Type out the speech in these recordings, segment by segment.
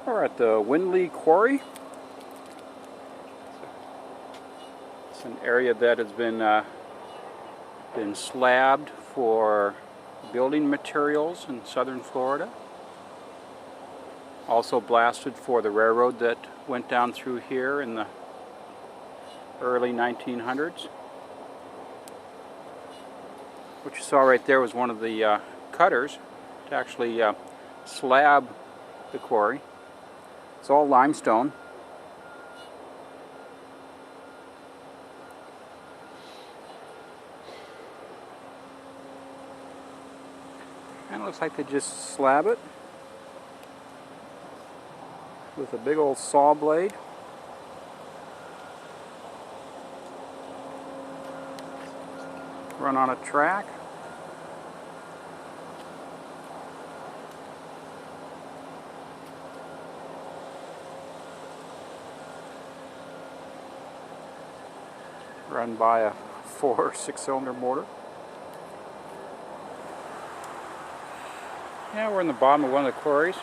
We're at the Windley Quarry. It's an area that has been slabbed for building materials in southern Florida. Also blasted for the railroad that went down through here in the early 1900s. What you saw right there was one of the cutters to actually slab the quarry. It's all limestone. And it looks like they just slab it with a big old saw blade. Run on a track. Run by a 4- or 6-cylinder motor. Yeah, we're in the bottom of one of the quarries.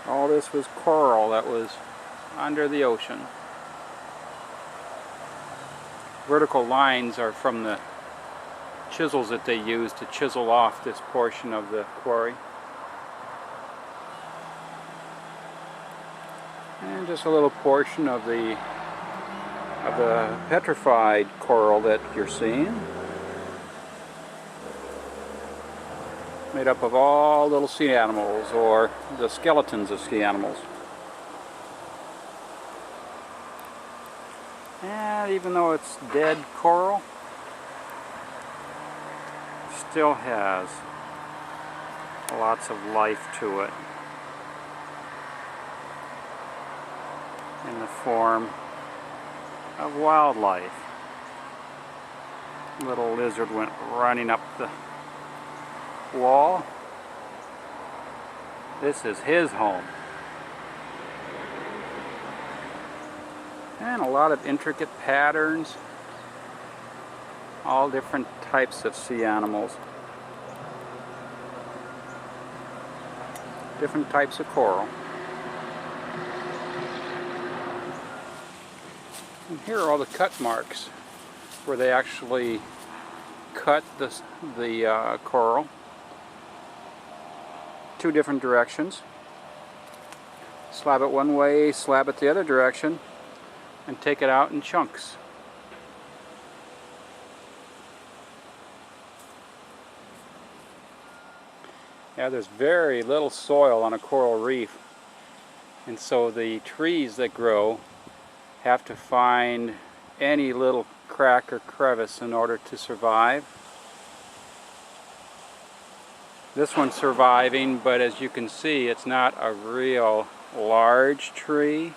All this was coral that was under the ocean. Vertical lines are from the chisels that they use to chisel off this portion of the quarry. And just a little portion of the petrified coral that you're seeing. Made up of all little sea animals, or the skeletons of sea animals. And even though it's dead coral, still has lots of life to it in the form of wildlife. Little lizard went running up the wall. This is his home. And a lot of intricate patterns. All different types of sea animals. Different types of coral. And here are all the cut marks where they actually cut the coral. 2 different directions. Slab it one way, slab it the other direction, and take it out in chunks. Yeah, there's very little soil on a coral reef, and so the trees that grow have to find any little crack or crevice in order to survive. This one's surviving, but as you can see, it's not a real large tree.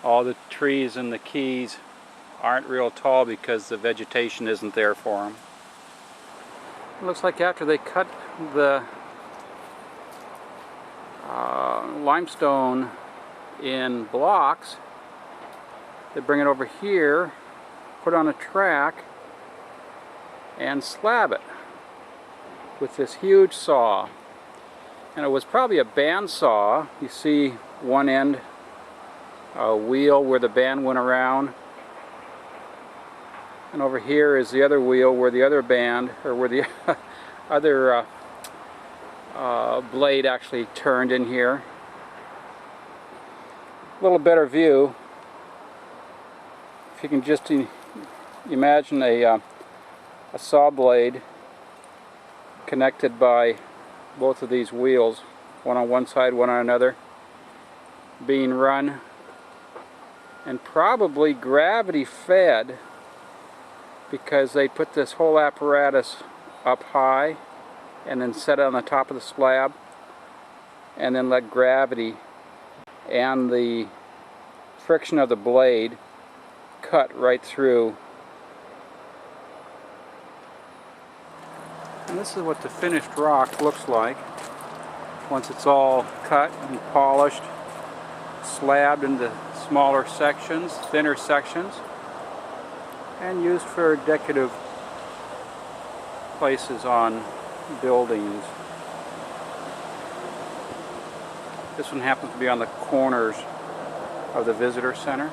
All the trees in the Keys aren't real tall because the vegetation isn't there for them. It looks like after they cut the limestone in blocks, they bring it over here, put it on a track, and slab it with this huge saw. And it was probably a band saw. You see one end, a wheel where the band went around, and over here is the other wheel where the other band, or where the other blade actually turned in here. A little better view. If you can just imagine a saw blade connected by both of these wheels, one on one side, one on another, being run and probably gravity fed, because they put this whole apparatus up high and then set it on the top of the slab and then let gravity and the friction of the blade cut right through And this is what the finished rock looks like once it's all cut and polished, slabbed into smaller sections, thinner sections, and used for decorative places on buildings. This one happens to be on the corners of the visitor center.